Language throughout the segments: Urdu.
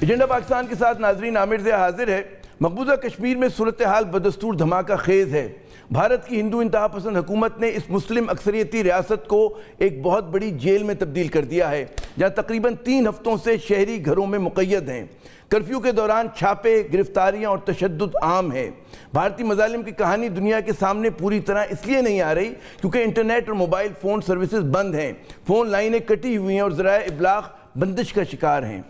ایجنڈا پاکستان کے ساتھ ناظرین عامر ضیاء حاضر ہے۔ مقبوضہ کشمیر میں صورتحال بدستور دھماکہ خیز ہے۔ بھارت کی ہندو انتہا پسند حکومت نے اس مسلم اکثریتی ریاست کو ایک بہت بڑی جیل میں تبدیل کر دیا ہے، جہاں تقریباً 3 ہفتوں سے شہری گھروں میں مقید ہیں۔ کرفیو کے دوران چھاپے، گرفتاریاں اور تشدد عام ہے۔ بھارتی مظالم کی کہانی دنیا کے سامنے پوری طرح اس لیے نہیں آ رہی کیونکہ انٹرنیٹ اور موبائل فون سروسز بند ہیں، فون لائنیں کٹی ہوئی ہیں اور ذرائع ابلاغ بندش کا شکار ہیں۔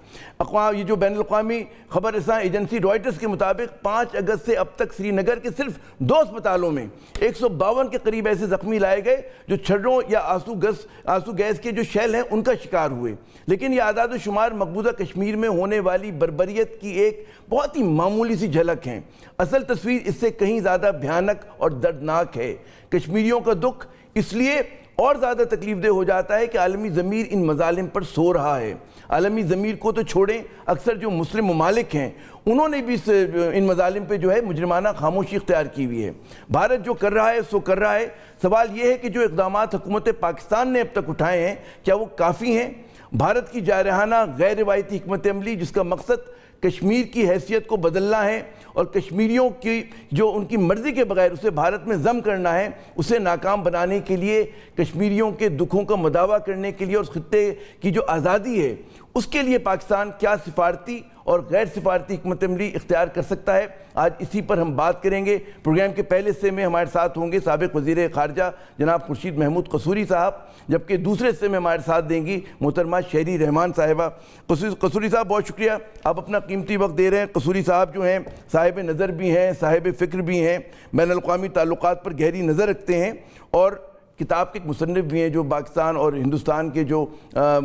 یہ جو بین الاقوامی خبر رساں ایجنسی روائٹرز کے مطابق 5 اگست سے اب تک سری نگر کے صرف 2 اسپتالوں میں 152 کے قریب ایسے زخمی لائے گئے جو چھڑوں یا آنسو گیس کے جو شیل ہیں ان کا شکار ہوئے۔ لیکن یہ اعداد و شمار مقبوضہ کشمیر میں ہونے والی بربریت کی ایک بہت ہی معمولی سی جھلک ہیں۔ اصل تصویر اس سے کہیں زیادہ بھیانک اور دردناک ہے۔ کشمیریوں کا دکھ اس لیے اور زیادہ تکلیف دہ ہو جاتا ہے کہ عالمی ضمیر ان مظالم پر سو رہا ہے۔ عالمی ضمیر کو تو چھوڑیں، اکثر جو مسلم ممالک ہیں انہوں نے بھی ان مظالم پہ جو ہے مجرمانہ خاموشی اختیار کی ہوئی ہے۔ بھارت جو کر رہا ہے سو کر رہا ہے۔ سوال یہ ہے کہ جو اقدامات حکومت پاکستان نے اب تک اٹھائے ہیں کیا وہ کافی ہیں؟ بھارت کی جارحانہ غیر روایتی حکمت عملی جس کا مقصد کشمیر کی حیثیت کو بدلنا ہے اور کشمیریوں کی جو ان کی مرضی کے بغیر اسے بھارت میں ضم کرنا ہے، اسے ناکام بنانے کے لیے، کشمیریوں کے دکھوں کا مداوع کرنے کے لیے اور اس خطے کی جو آزادی ہے اس کے لیے پاکستان کیا سفارتی اور غیر سفارتی حکمت عملی اختیار کر سکتا ہے؟ آج اسی پر ہم بات کریں گے۔ پروگرام کے پہلے حصے میں ہمارے ساتھ ہوں گے سابق وزیر خارجہ جناب خورشید محمود قصوری صاحب، جبکہ دوسرے حصے میں ہمارے ساتھ دیں گی محترمہ شہری رحمان صاحبہ۔ قصوری صاحب بہت شکریہ، آپ اپنا قیمتی وقت دے رہے ہیں۔ قصوری صاحب جو ہیں صاحب نظر بھی ہیں، صاحب فکر بھی ہیں، بین الاقوامی تعلقات پر گہری نظر رکھتے ہیں اور کتاب کے ایک مصنف بھی ہیں جو پاکستان اور ہندوستان کے جو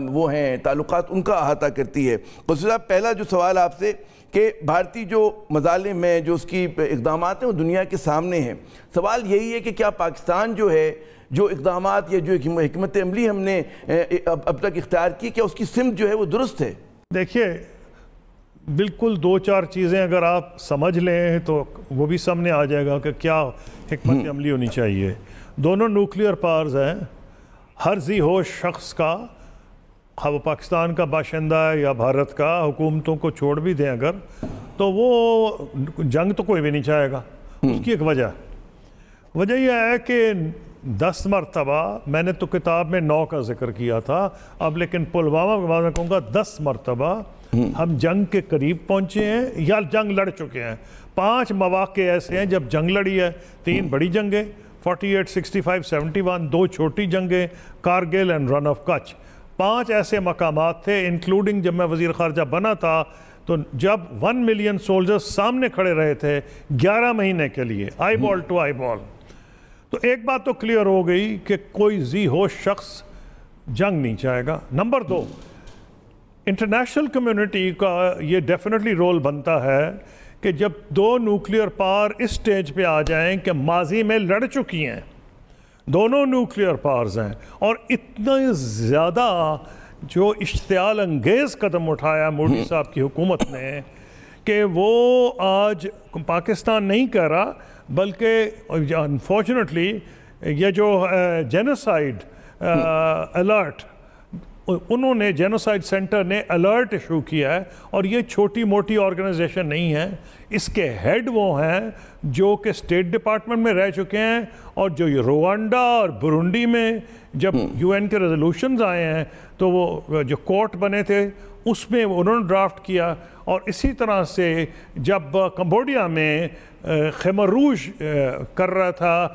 وہ ہیں تعلقات ان کا احاطہ کرتی ہے۔ قصوری صاحب، پہلا جو سوال آپ سے کہ بھارتی جو مظالم ہیں، جو اس کی اقدامات ہیں وہ دنیا کے سامنے ہیں، سوال یہی ہے کہ کیا پاکستان جو ہے جو اقدامات یا جو حکمت عملی ہم نے اب تک اختیار کی، کیا اس کی سمت جو ہے وہ درست ہے؟ دیکھیے، بالکل 2-4 چیزیں اگر آپ سمجھ لیں تو وہ بھی سامنے آ جائے گا کہ کیا حکمت عملی ہونی چاہیے۔ دونوں نیوکلیئر پاورز ہیں۔ ہر ذی ہوش شخص کا، وہ پاکستان کا باشندہ ہے یا بھارت کا، حکومتوں کو چھوڑ بھی دیں اگر، تو وہ جنگ تو کوئی بھی نہیں چاہے گا۔ اس کی ایک وجہ یہ ہے کہ 10 مرتبہ، میں نے تو کتاب میں 9 کا ذکر کیا تھا، اب لیکن پلوامہ کے بعد میں کہوں گا 10 مرتبہ ہم جنگ کے قریب پہنچے ہیں یا جنگ لڑ چکے ہیں۔ 5 مواقع ایسے ہیں جب جنگ لڑی ہے، 3 بڑی جنگیں 48, 65, 71، 2 چھوٹی جنگیں کارگل اینڈ رن آف کچھ۔ 5 ایسے مقامات تھے انکلوڈنگ جب میں وزیر خارجہ بنا تھا تو جب 1 ملین سولجرز سامنے کھڑے رہے تھے 11 مہینے کے لیے، آئی بال ٹو آئی بال۔ تو ایک بات تو کلیئر ہو گئی کہ کوئی ذی ہوش شخص جنگ نہیں چاہے گا۔ نمبر 2، انٹرنیشنل کمیونٹی کا یہ ڈیفینیٹلی رول بنتا ہے کہ جب 2 نیوکلیئر پاور اس سٹیج پہ آ جائیں کہ ماضی میں لڑ چکی ہیں، دونوں نیوکلیئر پاورز ہیں، اور اتنا زیادہ جو اشتعال انگیز قدم اٹھایا مودی صاحب کی حکومت نے کہ وہ آج پاکستان نہیں کہہ رہا بلکہ انفارچونیٹلی یہ جو جینوسائیڈ الرٹ، انہوں نے جینوسائیڈ سینٹر نے الرٹ ایشو کیا ہے، اور یہ چھوٹی موٹی آرگنائزیشن نہیں ہے۔ اس کے ہیڈ وہ ہیں جو کہ اسٹیٹ ڈپارٹمنٹ میں رہ چکے ہیں، اور جو روانڈا اور برونڈی میں جب UN کے ریزولوشنز آئے ہیں تو وہ جو کورٹ بنے تھے اس میں انہوں نے ڈرافٹ کیا، اور اسی طرح سے جب کمبوڈیا میں خیمر روج کر رہا تھا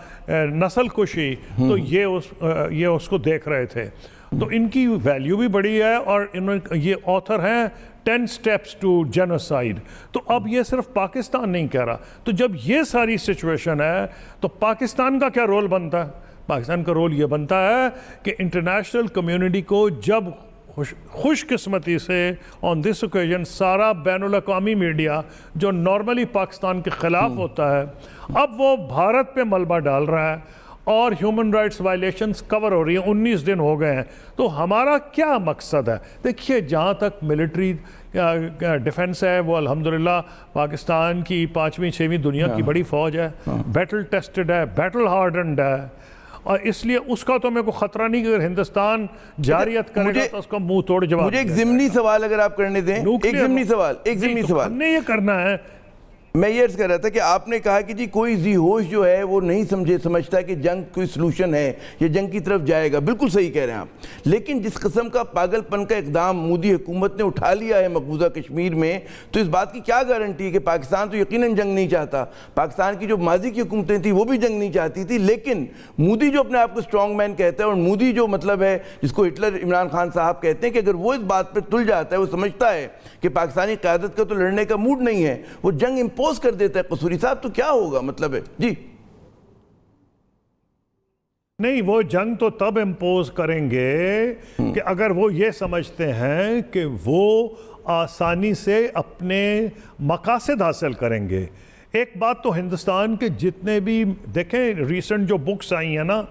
نسل کشی تو یہ اس کو دیکھ رہے تھے۔ تو ان کی ویلیو بھی بڑی ہے، اور یہ آتھر ہیں 10 Steps to Genocide۔ تو اب یہ صرف پاکستان نہیں کہہ رہا۔ تو جب یہ ساری سچویشن ہے تو پاکستان کا کیا رول بنتا ہے؟ پاکستان کا رول یہ بنتا ہے کہ انٹرنیشنل کمیونٹی کو جب خوش قسمتی سے آن دس اوکیجن سارا بین الاقوامی میڈیا جو نارملی پاکستان کے خلاف ہوتا ہے، اب وہ بھارت پہ ملبہ ڈال رہا ہے اور ہیومن رائٹس وائلیشنز کور ہو رہی ہیں، 19 دن ہو گئے ہیں۔ تو ہمارا کیا مقصد ہے؟ دیکھیے، جہاں تک ملٹری ڈیفنس ہے وہ الحمدللہ پاکستان کی 5ویں 6ویں دنیا کی بڑی فوج ہے، بیٹل ٹیسٹڈ ہے، بیٹل ہارڈنڈ ہے، اور اس لیے اس کا تو میرے کو خطرہ نہیں کہ اگر ہندوستان جاریت کرے گا تو اس کا منہ توڑ جواب. مجھے ایک ضمنی سوال اگر آپ کرنے دیں, ایک ضمنی سوال ہم نے یہ کرنا ہے. میں یہ عرض کر رہا تھا کہ آپ نے کہا کہ جی کوئی ذی ہوش جو ہے وہ نہیں سمجھتا کہ جنگ کوئی سلوشن ہے یا جنگ کی طرف جائے گا. بالکل صحیح کہہ رہے ہیں آپ, لیکن جس قسم کا پاگل پن کا اقدام مودی حکومت نے اٹھا لیا ہے مقبوضہ کشمیر میں, تو اس بات کی کیا گارنٹی ہے کہ پاکستان تو یقیناً جنگ نہیں چاہتا. پاکستان کی جو ماضی کی حکومتیں تھیں وہ بھی جنگ نہیں چاہتی تھی, لیکن مودی جو اپنے آپ کو اسٹرانگ مین کہتا ہے, اور مودی جو مطلب ہے جس کو ہٹلر عمران خان صاحب کہتے ہیں, کہ اگر وہ اس بات پہ تل جاتا ہے, وہ سمجھتا ہے کہ پاکستانی قیادت کا تو لڑنے کا موڈ نہیں ہے, وہ جنگ امپوز کر دیتا ہے قصوری صاحب, تو کیا ہوگا مطلب ہے جی؟ نہیں, وہ جنگ تو تب امپوز کریں گے کہ اگر وہ یہ سمجھتے ہیں کہ وہ آسانی سے اپنے مقاصد حاصل کریں گے. ایک بات تو ہندوستان کے جتنے بھی دیکھیں ریسنٹ جو بکس آئی ہیں نا,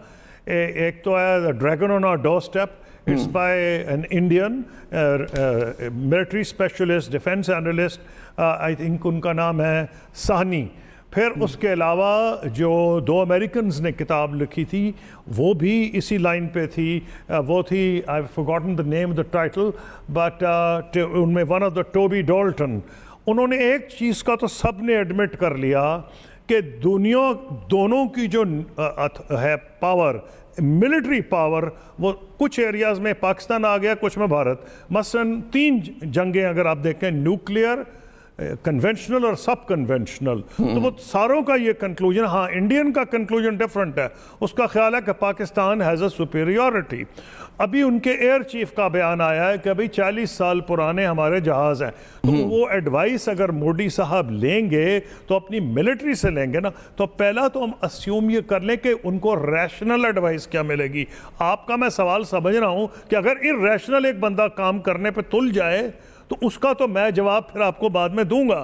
ایک تو ہے dragon on our doorstep, it's by an Indian military specialist, defense analyst, I think ان کا نام ہے سہنی. پھر اس کے علاوہ جو 2 امریکنز نے کتاب لکھی تھی وہ بھی اسی لائن پہ تھی, وہ تھی I've forgotten the name of the title, but ان میں one of the ٹوبی ڈالٹن. انہوں نے ایک چیز کا تو سب نے ایڈمٹ کر لیا کہ دنیا دونوں کی جو ہے پاور, ملٹری پاور, وہ کچھ ایریاز میں پاکستان آ گیا, کچھ میں بھارت. مثلاً 3 جنگیں اگر آپ دیکھیں, نیوکلیئر, کنونشنل اور سب کنونشنل, تو وہ ساروں کا یہ کنکلوژن, ہاں انڈین کا کنکلوژن ڈیفرنٹ ہے. اس کا خیال ہے کہ پاکستان ہیز اے سپیریورٹی. ابھی ان کے ایئر چیف کا بیان آیا ہے کہ ابھی 40 سال پرانے ہمارے جہاز ہیں, تو وہ ایڈوائس اگر مودی صاحب لیں گے تو اپنی ملٹری سے لیں گے نا. تو پہلا تو ہم اسیوم یہ کر لیں کہ ان کو ریشنل ایڈوائس کیا ملے گی. آپ کا میں سوال سمجھ رہا ہوں کہ اگر ارریشنل ایک بندہ کام کرنے پہ تل جائے تو اس کا تو میں جواب پھر آپ کو بعد میں دوں گا.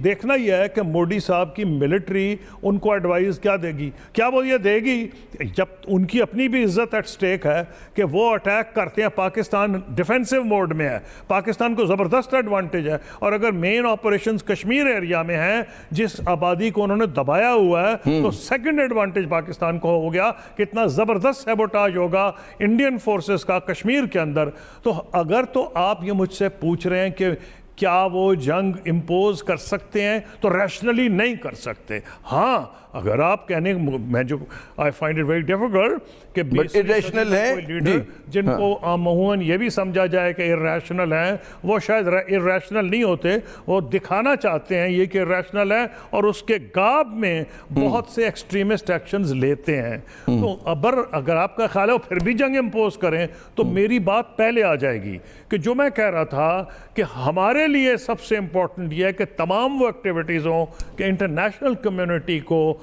دیکھنا یہ ہے کہ مودی صاحب کی ملٹری ان کو ایڈوائز کیا دے گی. کیا وہ یہ دے گی, جب ان کی اپنی بھی عزت ایٹ سٹیک ہے کہ وہ اٹیک کرتے ہیں, پاکستان ڈیفینسو موڈ میں ہے, پاکستان کو زبردست ایڈوانٹیج ہے, اور اگر مین آپریشنز کشمیر ایریا میں ہیں جس آبادی کو انہوں نے دبایا ہوا ہے, تو سیکنڈ ایڈوانٹیج پاکستان کو ہو گیا. کتنا زبردست سیبوٹاج ہوگا انڈین فورسز کا کشمیر کے اندر. تو اگر تو آپ یہ مجھ سے پوچھ رہے ہیں کہ کیا وہ جنگ امپوز کر سکتے ہیں, تو ریشنلی نہیں کر سکتے. ہاں اگر آپ کہنے, میں جو I find it very difficult کہ irrational ہے جن کو عموماً یہ بھی سمجھا جائے کہ irrational ہیں, وہ شاید irrational نہیں ہوتے, وہ دکھانا چاہتے ہیں یہ کہ irrational ہے, اور اس کے گاب میں بہت سے ایکسٹریمسٹ ایکشنز لیتے ہیں. تو اگر آپ کا خیال ہے وہ پھر بھی جنگ امپوز کریں, تو میری بات پہلے آ جائے گی کہ جو میں کہہ رہا تھا کہ ہمارے لیے سب سے امپورٹنٹ یہ ہے کہ تمام وہ ایکٹیویٹیز ہوں کہ انٹرنیشنل کمیونٹی کو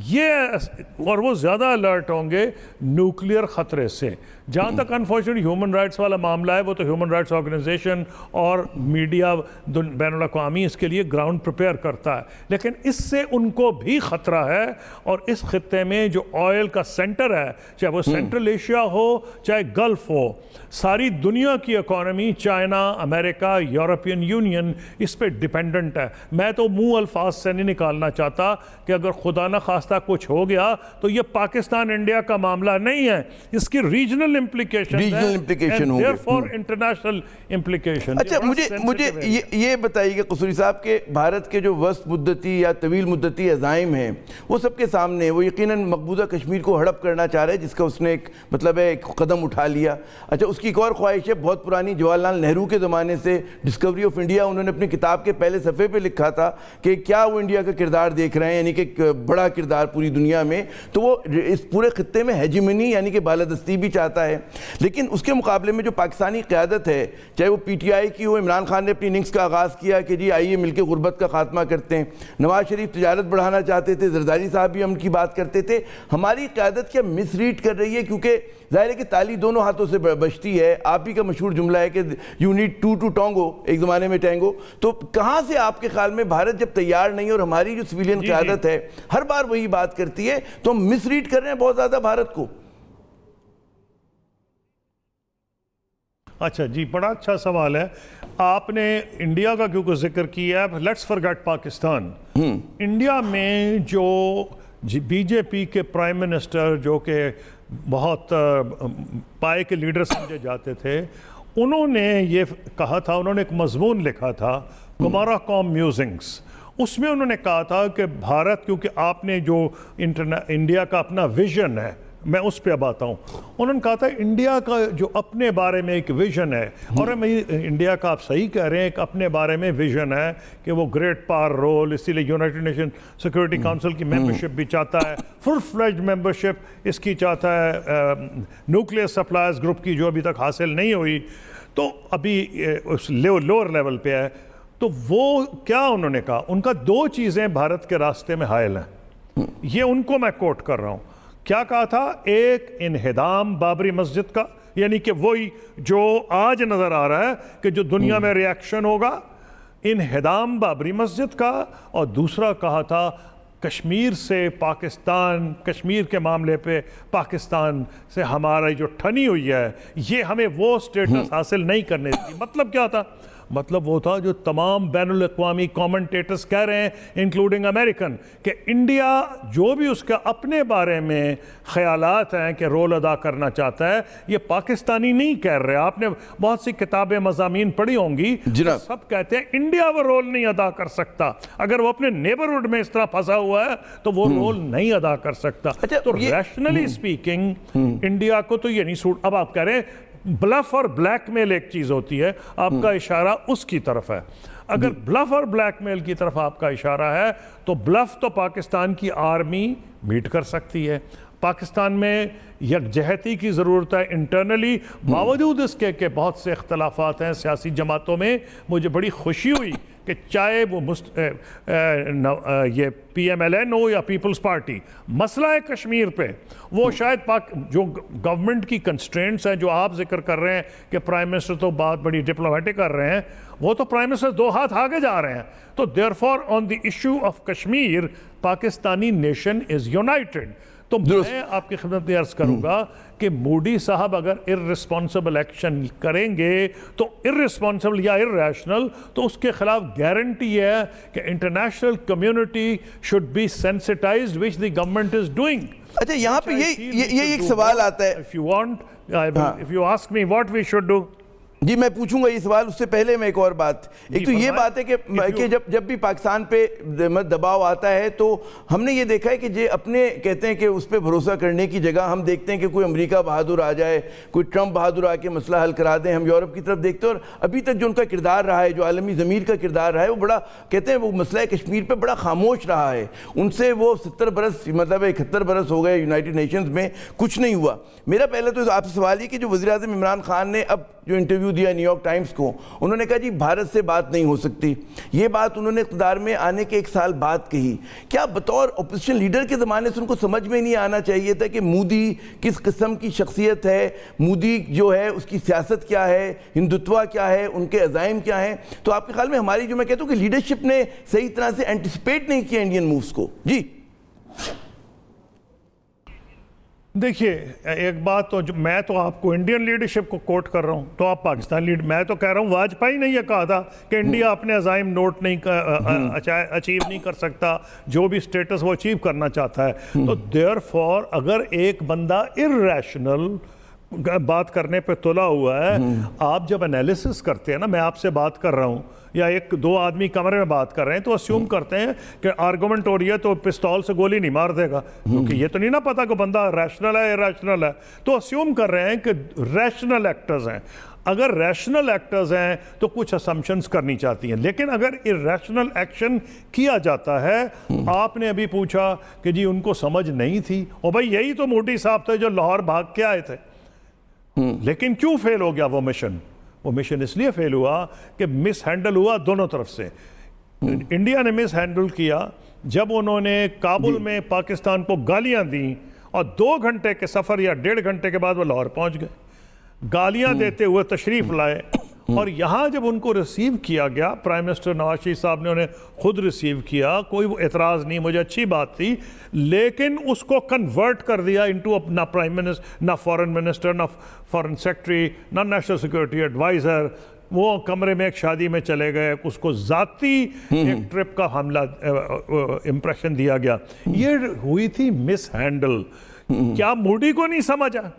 یہ, اور وہ زیادہ الرٹ ہوں گے نیوکلیئر خطرے سے. جہاں تک انفارچونیٹلی ہیومن رائٹس والا معاملہ ہے, وہ تو ہیومن رائٹس آرگنائزیشن اور میڈیا بین الاقوامی اس کے لیے گراؤنڈ پریپیئر کرتا ہے, لیکن اس سے ان کو بھی خطرہ ہے. اور اس خطے میں جو آئل کا سینٹر ہے, چاہے وہ سینٹرل ایشیا ہو چاہے گلف ہو, ساری دنیا کی اکانومی, چائنا, امریکہ, یورپین یونین اس پہ ڈیپینڈنٹ ہے. میں تو منہ الفاظ سے نہیں نکالنا چاہتا کہ اگر خدا نہ خواستہ کچھ ہو گیا تو یہ پاکستان انڈیا کا معاملہ نہیں ہے, اس کی ریجنل امپلیکیشن ہے, therefore انٹرنیشنل امپلیکیشن. اچھا مجھے یہ بتائیے کہ قصوری صاحب کے بھارت کے جو وسط مدتی یا طویل مدتی عزائم ہیں وہ سب کے سامنے, وہ یقیناً مقبوضہ کشمیر کو ہڑپ کرنا چاہ رہے ہیں, جس کا اس نے ایک مطلب ہے ایک قدم اٹھا لیا. اچھا اس کی ایک اور خواہش ہے بہت پرانی, جواہر لال نہرو کے زمانے سے ڈسکوری آف انڈیا, انہوں نے اپنی کتاب کے پہلے صفحے پہ لکھا تھا کہ کیا وہ انڈیا کا کردار دیکھ رہے ہیں, یعنی کہ ایک بڑا کردار پوری دنیا میں. تو وہ اس پورے خطے میں ہیجمنی یعنی کہ بالادستی بھی چاہتا ہے, لیکن اس کے مقابلے میں جو پاکستانی قیادت ہے, چاہے وہ پی ٹی آئی کی ہو, عمران خان نے اپنی اننگز کا آغاز کیا کہ جی آئیے مل کے غربت کا خاتمہ کرتے ہیں, نواز شریف تجارت بڑھانا چاہتے تھے, زرداری صاحب بھی ہم کی بات کرتے تھے. ہماری قیادت کیا مس ریڈ کر رہی ہے, کیونکہ ظاہر ہے کہ تالی دونوں ہاتھوں سے بجتی ہے. آپ ہی کا مشہور جملہ ہے کہ یو نیڈ ٹو ٹو ٹانگو, ایک زمانے میں ٹینگو. تو کہاں سے آپ کے خیال میں بھارت جب تیار نہیں, اور ہماری جو سویلین قیادت ہے ہر بار وہی بات کرتی ہے, تو ہم مس ریڈ کر رہے ہیں بہت زیادہ بھارت کو؟ اچھا جی, بڑا اچھا سوال ہے. آپ نے انڈیا کا کیونکہ ذکر کیا ہے, لیٹس فرگیٹ پاکستان. انڈیا میں جو بی جے پی کے پرائم منسٹر جو کہ بہت پائے کے لیڈر سمجھے جاتے تھے، انہوں نے یہ کہا تھا، انہوں نے ایک مضمون لکھا تھا کمارا قوم میوزنگس، اس میں انہوں نے کہا تھا کہ بھارت، کیونکہ آپ نے جو انڈیا کا اپنا ویژن ہے، میں اس پہ اب آتا ہوں، انہوں نے کہا تھا انڈیا کا جو اپنے بارے میں ایک ویژن ہے، اور انڈیا کا آپ صحیح کہہ رہے ہیں، ایک اپنے بارے میں ویژن ہے کہ وہ گریٹ پاور رول، اسی لیے یونائٹڈ نیشن سیکورٹی کاؤنسل کی ممبرشپ بھی چاہتا ہے، فل فلیجڈ ممبرشپ اس کی چاہتا ہے، نیوکلیئر سپلائرز گروپ کی جو ابھی تک حاصل نہیں ہوئی، تو ابھی اس لوور لیول پہ ہے۔ تو وہ کیا انہوں نے کہا، ان کا دو چیزیں بھارت کے راستے میں حائل ہیں، یہ ان کو میں کوٹ کر رہا ہوں۔ کیا کہا تھا؟ ایک انہدام بابری مسجد کا، یعنی کہ وہی جو آج نظر آ رہا ہے کہ جو دنیا میں ری ایکشن ہوگا، انہدام بابری مسجد کا، اور دوسرا کہا تھا کشمیر سے پاکستان، کشمیر کے معاملے پہ پاکستان سے ہماری جو ٹھنی ہوئی ہے، یہ ہمیں وہ سٹیٹس حاصل نہیں کرنے دی۔ مطلب کیا تھا؟ مطلب وہ تھا جو تمام بین الاقوامی کامنٹیٹرز کہہ رہے ہیں انکلوڈنگ امریکن، کہ انڈیا جو بھی اس کا اپنے بارے میں خیالات ہیں کہ رول ادا کرنا چاہتا ہے، یہ پاکستانی نہیں کہہ رہے۔ آپ نے بہت سی کتابیں مضامین پڑھی ہوں گی، سب کہتے ہیں انڈیا وہ رول نہیں ادا کر سکتا، اگر وہ اپنے نیبرہڈ میں اس طرح پھنسا ہوا ہے تو وہ رول نہیں ادا کر سکتا۔ تو ریشنلی سپیکنگ انڈیا کو تو یہ نہیں سوٹ۔ اب آپ کہہ رہے ہیں بلف اور بلیک میل ایک چیز ہوتی ہے، آپ کا اشارہ اس کی طرف ہے۔ اگر بلف اور بلیک میل کی طرف آپ کا اشارہ ہے تو بلف تو پاکستان کی آرمی میٹ کر سکتی ہے، پاکستان میں یکجہتی کی ضرورت ہے انٹرنلی، باوجود اس کے کہ بہت سے اختلافات ہیں سیاسی جماعتوں میں۔ مجھے بڑی خوشی ہوئی کہ چاہے وہ یہ پی ایم ایل این ہو یا پیپلز پارٹی، مسئلہ ہے کشمیر پہ، وہ شاید جو گورنمنٹ کی کنسٹرینٹس ہیں جو آپ ذکر کر رہے ہیں کہ پرائم منسٹر تو بات بڑی ڈپلومیٹک کر رہے ہیں، وہ تو پرائم منسٹر دو ہاتھ آگے جا رہے ہیں۔ تو therefore on the issue of Kashmir Pakistani nation is united. تو میں آپ کی خدمت میں عرض کروں گا کہ مودی صاحب اگر ارریسپانسبل ایکشن کریں گے تو ارریسپانسبل یا ارریشنل، تو اس کے خلاف گارنٹی ہے کہ international community should be sensitised which the government is doing. اچھا، یہاں پہ یہ ایک سوال آتا ہے، if you want, if you ask me what we should do، جی میں پوچھوں گا یہ سوال، اس سے پہلے میں ایک اور بات، ایک تو یہ بات ہے کہ جب بھی پاکستان پہ دباؤ آتا ہے تو ہم نے یہ دیکھا ہے کہ جو اپنے کہتے ہیں کہ اس پہ بھروسہ کرنے کی جگہ ہم دیکھتے ہیں کہ کوئی امریکہ بہادر آ جائے، کوئی ٹرمپ بہادر آ کے مسئلہ حل کرا دیں، ہم یورپ کی طرف دیکھتے ہیں۔ اور ابھی تک جو ان کا کردار رہا ہے، جو عالمی ضمیر کا کردار رہا ہے، وہ بڑا کہتے ہیں وہ مسئلہ کشمیر پہ بڑا خاموش رہا ہے۔ ان سے وہ 70 برس، مطلب 71 برس ہو گئے یونائٹڈ نیشنز میں، کچھ نہیں ہوا۔ میرا پہلے تو آپ سے سوال یہ کہ جو وزیر اعظم عمران خان نے اب جو انٹرویو دیا نیو یارک ٹائمز کو، انہوں نے کہا جی بھارت سے بات نہیں ہو سکتی، یہ بات انہوں نے اقتدار میں آنے کے 1 سال بعد کہی۔ کیا بطور اپوزیشن لیڈر کے زمانے سے ان کو سمجھ میں نہیں آنا چاہیے تھا کہ مودی کس قسم کی شخصیت ہے، مودی جو ہے اس کی سیاست کیا ہے، ہندوتوا کیا ہے، ان کے عزائم کیا ہیں؟ تو آپ کے خیال میں ہماری جو میں کہتا ہوں کہ لیڈرشپ نے صحیح طرح سے اینٹیسپیٹ نہیں کیا انڈین مووز کو؟ جی دیکھیے، ایک بات تو میں تو آپ کو انڈین لیڈرشپ کو کوٹ کر رہا ہوں، تو آپ پاکستان میں تو کہہ رہا ہوں واجپئی نے یہ کہا تھا کہ انڈیا اپنے عزائم نوٹ نہیں اچیو نہیں کر سکتا، جو بھی سٹیٹس وہ اچیو کرنا چاہتا ہے۔ تو دیئر فور اگر ایک بندہ ارریشنل بات کرنے پہ تلا ہوا ہے، آپ جب انالیسس کرتے ہیں نا، میں آپ سے بات کر رہا ہوں یا ایک دو آدمی کمرے میں بات کر رہے ہیں تو اسیوم کرتے ہیں کہ آرگومنٹ ہو رہی ہے تو پستول سے گولی نہیں مار دے گا، کیونکہ یہ تو نہیں نا پتا کہ بندہ ریشنل ہے یا ریشنل ہے، تو اسیوم کر رہے ہیں کہ ریشنل ایکٹرز ہیں۔ اگر ریشنل ایکٹرز ہیں تو کچھ اسمپشنز کرنی چاہتی ہیں، لیکن اگر ارریشنل ایکشن کیا جاتا ہے، آپ نے ابھی پوچھا کہ جی ان کو سمجھ نہیں تھی، اور بھائی یہی تو مودی صاحب تھے جو لاہور بھاگ کے آئے تھے، لیکن کیوں فیل ہو گیا وہ مشن؟ وہ مشن اس لیے فیل ہوا کہ مس ہینڈل ہوا دونوں طرف سے۔ انڈیا نے مس ہینڈل کیا جب انہوں نے کابل میں پاکستان کو گالیاں دیں، اور 2 گھنٹے کے سفر یا 1.5 گھنٹے کے بعد وہ لاہور پہنچ گئے، گالیاں دیتے ہوئے تشریف لائے، اور یہاں جب ان کو ریسیو کیا گیا، پرائم منسٹر نواز شریف صاحب نے انہیں خود ریسیو کیا، کوئی اعتراض نہیں، مجھے اچھی بات تھی، لیکن اس کو کنورٹ کر دیا انٹو نہ پرائم منسٹر، نہ فارن منسٹر، نہ فارن سیکرٹری، نہ نیشنل سیکورٹی ایڈوائزر، وہ کمرے میں ایک شادی میں چلے گئے, اس کو ذاتی ایک ٹرپ کا حملہ امپریشن دیا گیا. یہ ہوئی تھی مس ہینڈل. کیا موڈی کو نہیں سمجھا؟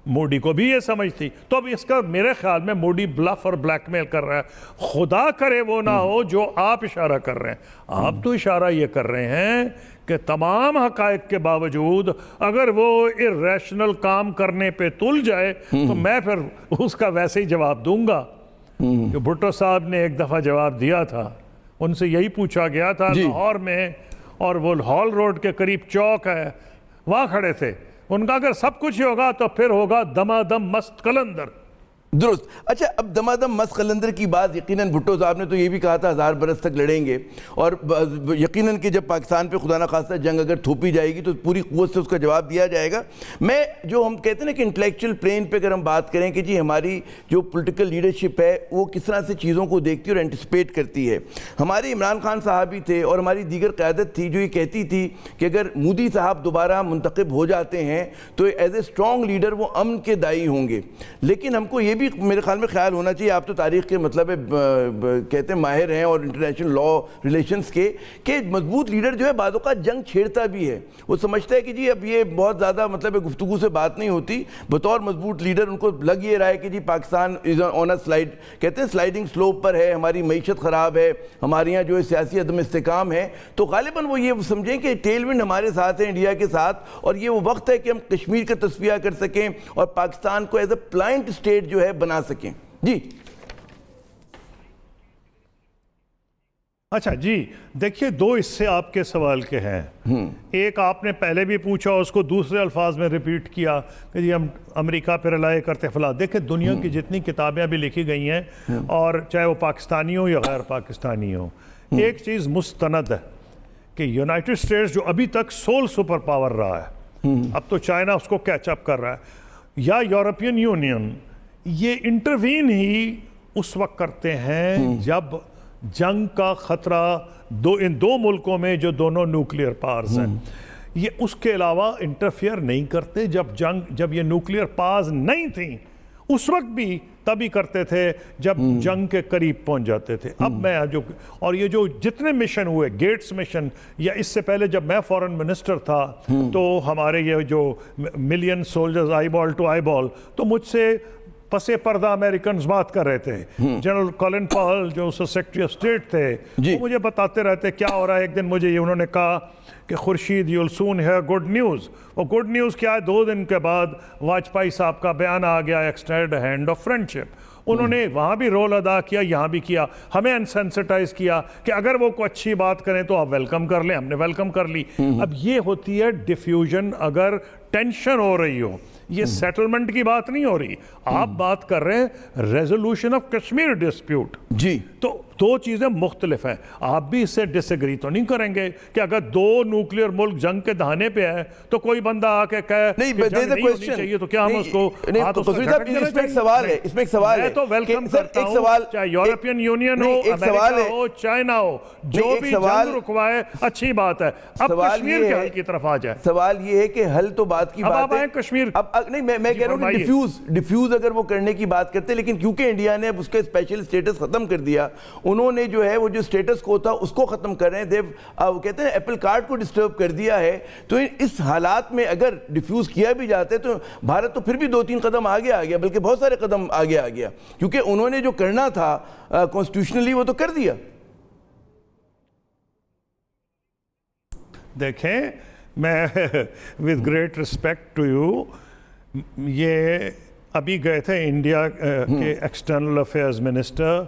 موڈی کو بھی یہ سمجھ تھی. تو اب اس کا میرے خیال میں موڈی بلف اور بلیک میل کر رہا ہے. خدا کرے وہ نہ ہو جو آپ اشارہ کر رہے ہیں. آپ تو اشارہ یہ کر رہے ہیں کہ تمام حقائق کے باوجود اگر وہ irrational کام کرنے پہ تل جائے تو میں پھر اس کا ویسے ہی جواب دوں گا جو بھٹو صاحب نے ایک دفعہ جواب دیا تھا. ان سے یہی پوچھا گیا تھا لاہور میں, اور وہ ہال روڈ کے قریب چوک ہے, وہاں کھڑے تھے. ان کا اگر سب کچھ ہی ہوگا تو پھر ہوگا دمادم مست قلندر. درست. اچھا, اب دمادم مست قلندر کی بات یقیناً بھٹو صاحب نے تو یہ بھی کہا تھا 1000 برس تک لڑیں گے, اور یقیناً کہ جب پاکستان پہ خدا نخواستہ جنگ اگر تھوپی جائے گی تو پوری قوت سے اس کا جواب دیا جائے گا. میں جو ہم کہتے ہیں نا کہ انٹلیکچوئل پلین پہ اگر ہم بات کریں کہ جی ہماری جو پولیٹیکل لیڈرشپ ہے وہ کس طرح سے چیزوں کو دیکھتی ہے اور اینٹیسپیٹ کرتی ہے. ہمارے عمران خان صاحب بھی تھے اور ہماری دیگر قیادت تھی جو یہ کہتی تھی کہ اگر مودی صاحب دوبارہ منتخب ہو جاتے ہیں تو ایز اے اسٹرانگ لیڈر وہ امن کے داعی ہوں گے. لیکن ہم کو یہ بھی میرے خیال میں خیال ہونا چاہیے, آپ تو تاریخ کے مطلب کہتے ہیں ماہر ہیں اور انٹرنیشنل لا ریلیشنز کے, کہ مضبوط لیڈر جو ہے بعد اوقات جنگ چھیڑتا بھی ہے. وہ سمجھتا ہے کہ جی اب یہ بہت زیادہ مطلب گفتگو سے بات نہیں ہوتی. بطور مضبوط لیڈر ان کو لگ یہ رہا ہے کہ جی پاکستان از آن اے سلائڈ, کہتے ہیں سلائڈنگ سلوپ پر ہے, ہماری معیشت خراب ہے, ہمارے یہاں جو ہے سیاسی عدم استحکام ہے. تو غالباً وہ یہ سمجھیں کہ ٹیل ونڈ ہمارے ساتھ ہے انڈیا کے ساتھ, اور یہ وہ وقت ہے کہ ہم کشمیر کا تصفیہ کر سکیں اور پاکستان کو ایز اے پلانٹ اسٹیٹ جو ہے بنا سکیں. جی اچھا جی, دیکھیے دو اس سے آپ کے سوال کے ہیں. ایک آپ نے پہلے بھی پوچھا, اس کو دوسرے الفاظ میں ریپیٹ کیا کہ جی ہم امریکہ پہ رلائے کرتے فلاں. دیکھیں دنیا کی جتنی کتابیں بھی لکھی گئی ہیں, اور چاہے وہ پاکستانی ہو یا غیر پاکستانی ہو, ایک چیز مستند ہے کہ یونائٹڈ اسٹیٹس جو ابھی تک سول سپر پاور رہا ہے, اب تو چائنا اس کو کیچ اپ کر رہا ہے, یا یورپین یونین, یہ انٹروین ہی اس وقت کرتے ہیں جب جنگ کا خطرہ ان دو ملکوں میں جو دونوں نیوکلیئر پاورز ہیں, یہ اس کے علاوہ انٹرفیئر نہیں کرتے. جب یہ نیوکلیئر پاورز نہیں تھیں اس وقت بھی تبھی کرتے تھے جب جنگ کے قریب پہنچ جاتے تھے. اب میں اور یہ جو جتنے مشن ہوئے, گیٹس مشن, یا اس سے پہلے جب میں فورن منسٹر تھا تو ہمارے یہ جو million soldiers eyeball to eyeball, تو مجھ سے پس پردہ امریکنز بات کر رہے تھے. جنرل کولن پاول جو سیکرٹری آف اسٹیٹ تھے وہ مجھے بتاتے رہتے کیا ہو رہا ہے. ایک دن مجھے انہوں نے کہا کہ Khurshid you will soon hear good news. وہ گڈ نیوز کیا ہے, 2 دن کے بعد واجپئی صاحب کا بیان آ گیا, ایکسٹینڈ ہینڈ آف فرینڈشپ. انہوں نے وہاں بھی رول ادا کیا, یہاں بھی کیا, ہمیں انسینسٹائز کیا کہ اگر وہ کوئی اچھی بات کریں تو آپ ویلکم کر لیں. ہم نے ویلکم کر لی. اب یہ ہوتی ہے ڈیفیوژن. اگر ٹینشن ہو رہی ہو, یہ سیٹلمنٹ کی بات نہیں ہو رہی, آپ بات کر رہے ہیں ریزولوشن آف کشمیر ڈسپیوٹ. جی تو دو چیزیں مختلف ہیں. آپ بھی اس سے ڈس ایگری تو نہیں کریں گے کہ اگر 2 نیوکلیئر ملک جنگ کے دہانے پہ ہے تو کوئی بندہ آ کے کہے کہ جنگ نہیں ہونی چاہیے تو کیا ہم اس کو اس میں ایک سوال ہے, اس میں ایک سوال ہے. میں تو ویلکم کرتا ہوں, چاہے یورپین یونین ہو, امریکہ ہو, چائنا ہو, جو بھی جنگ رکوائے اچھی بات ہے. اب کشمیر کے حل کی طرف آ جائے. سوال یہ ہے کہ حل تو بات کی بات ہے کشمیر. نہیں میں کہہ رہا ہوں کہ ڈیفیوز اگر وہ کرنے کی بات کرتے, لیکن کیونکہ انڈیا نے اب اس کا اسپیشل اسٹیٹس ختم کر دیا, انہوں نے جو ہے وہ جو اسٹیٹس کو تھا اس کو ختم کر رہے ہیں. وہ کہتے ہیں ایپل کارٹ کو ڈسٹرب کر دیا ہے. تو اس حالات میں اگر ڈیفیوز کیا بھی جاتے تو بھارت تو پھر بھی 2-3 قدم آگے آ گیا, بلکہ بہت سارے قدم آگے آ گیا, کیونکہ انہوں نے جو کرنا تھا کانسٹیٹیوشنلی وہ تو کر دیا. دیکھیں میں with great respect to you, یہ ابھی گئے تھے انڈیا کے ایکسٹرنل افیئرز منسٹر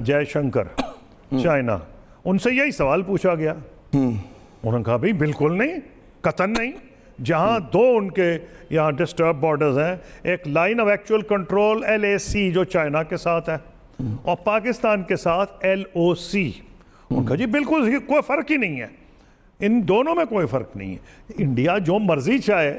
جے شنکر چائنا, ان سے یہی سوال پوچھا گیا. انہوں نے کہا بھئی بالکل نہیں, قطعاً نہیں. جہاں 2 ان کے یہاں ڈسٹرب بارڈرز ہیں, ایک line of actual control LAC جو چائنا کے ساتھ ہے, اور پاکستان کے ساتھ LOC. انہوں نے کہا جی بالکل کوئی فرق ہی نہیں ہے, ان دونوں میں کوئی فرق نہیں ہے. انڈیا جو مرضی چاہے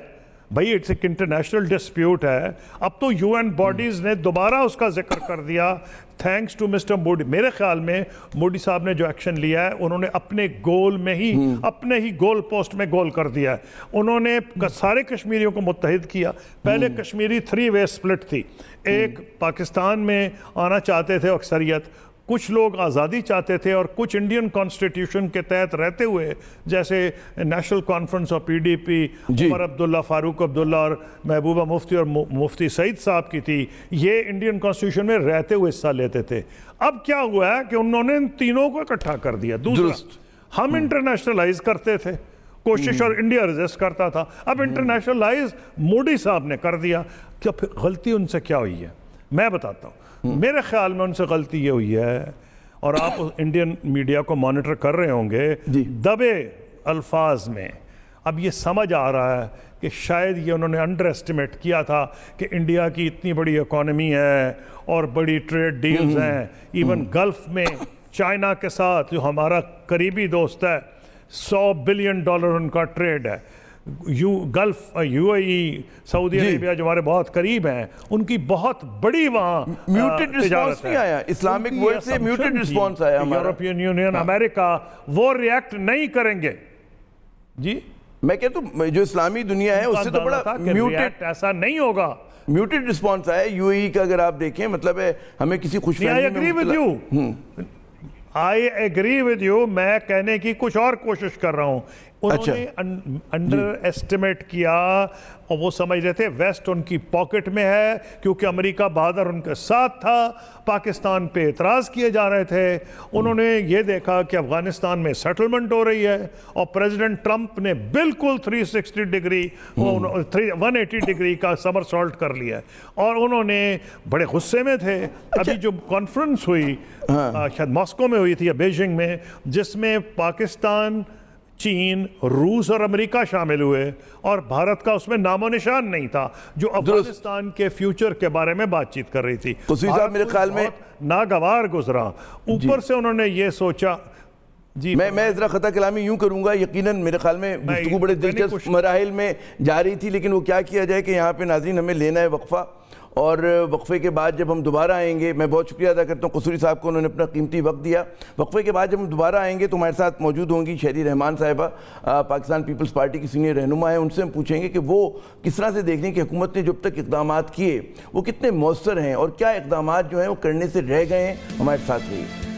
بھائی اٹس ایک انٹرنیشنل ڈسپیوٹ ہے. اب تو UN باڈیز نے دوبارہ اس کا ذکر کر دیا تھینکس ٹو مسٹر مودی. میرے خیال میں مودی صاحب نے جو ایکشن لیا ہے انہوں نے اپنے گول میں ہی اپنے ہی گول پوسٹ میں گول کر دیا ہے. انہوں نے سارے کشمیریوں کو متحد کیا. پہلے کشمیری 3 وے سپلٹ تھی. ایک پاکستان میں آنا چاہتے تھے اکثریت, کچھ لوگ آزادی چاہتے تھے, اور کچھ انڈین کانسٹیٹیوشن کے تحت رہتے ہوئے جیسے نیشنل کانفرنس اور PDP عمر عبداللہ, فاروق عبداللہ اور محبوبہ مفتی اور مفتی سعید صاحب کی تھی, یہ انڈین کانسٹیٹیوشن میں رہتے ہوئے حصہ لیتے تھے. اب کیا ہوا ہے کہ انہوں نے ان تینوں کو اکٹھا کر دیا. دوسرا, ہم انٹرنیشنلائز کرتے تھے کوشش, اور انڈیا ریزسٹ کرتا تھا. اب انٹرنیشنلائز مودی صاحب نے کر دیا. کیا پھر غلطی ان سے کیا ہوئی ہے؟ میں بتاتا ہوں. میرے خیال میں ان سے غلطی یہ ہوئی ہے, اور آپ انڈین میڈیا کو مانیٹر کر رہے ہوں گے دبے الفاظ میں. اب یہ سمجھ آ رہا ہے کہ شاید یہ انہوں نے انڈر ایسٹیمیٹ کیا تھا کہ انڈیا کی اتنی بڑی اکانومی ہے اور بڑی ٹریڈ ڈیلز ہیں, ایون گلف میں چائنا کے ساتھ جو ہمارا قریبی دوست ہے, $100 بلین ان کا ٹریڈ ہے. گلف UAE سعودی عربیہ جو ہمارے بہت قریب ہیں, ان کی بہت بڑی وہاں میوٹڈ رسپانس نہیں آیا. اسلامک ورلڈ سے میوٹڈ رسپانس آیا. یورپین یونین, امریکہ وہ ریئیکٹ نہیں کریں گے. جی میں کہتا ہوں جو اسلامی دنیا ہے اس سے تو بڑا میوٹڈ ایسا نہیں ہوگا. میوٹڈ رسپانس آیا UAE کا. اگر آپ دیکھیں مطلب ہے ہمیں کسی خوش I agree with you. میں کہنے کی کچھ اور کوشش کر رہا ہوں. انہوں نے انڈر ایسٹیمیٹ کیا, اور وہ سمجھ رہے تھے ویسٹ ان کی پاکٹ میں ہے کیونکہ امریکہ بہادر ان کے ساتھ تھا. پاکستان پہ اعتراض کیے جا رہے تھے. انہوں نے یہ دیکھا کہ افغانستان میں سیٹلمنٹ ہو رہی ہے, اور پریزیڈنٹ ٹرمپ نے بالکل 360 ڈگری 180 ڈگری کا سمر سالٹ کر لیا, اور انہوں نے بڑے غصے میں تھے. ابھی جو کانفرنس ہوئی شاید ماسکو میں ہوئی تھی یا بیجنگ میں, جس میں پاکستان, چین, روس اور امریکہ شامل ہوئے, اور بھارت کا اس میں نام و نشان نہیں تھا, جو افغانستان کے فیوچر کے بارے میں بات چیت کر رہی تھی. صاحب میرے خیال میں ناگوار گزرا. اوپر سے انہوں نے یہ سوچا. جی میں ذرا خطا کلامی یوں کروں گا. یقیناً میرے خیال میں گفتگو بڑے دلچسپ مراحل میں جا رہی تھی, لیکن وہ کیا کیا جائے کہ یہاں پہ ناظرین ہمیں لینا ہے وقفہ, اور وقفے کے بعد جب ہم دوبارہ آئیں گے, میں بہت شکریہ ادا کرتا ہوں قصوری صاحب کو, انہوں نے اپنا قیمتی وقت دیا. وقفے کے بعد جب ہم دوبارہ آئیں گے تو ہمارے ساتھ موجود ہوں گی شہری رحمان صاحبہ, پاکستان پیپلز پارٹی کی سینئر رہنما ہیں. ان سے ہم پوچھیں گے کہ وہ کس طرح سے دیکھ رہے ہیں کہ حکومت نے جب تک اقدامات کیے وہ کتنے مؤثر ہیں, اور کیا اقدامات جو ہیں وہ کرنے سے رہ گئے ہیں. ہمارے ساتھ رہیے.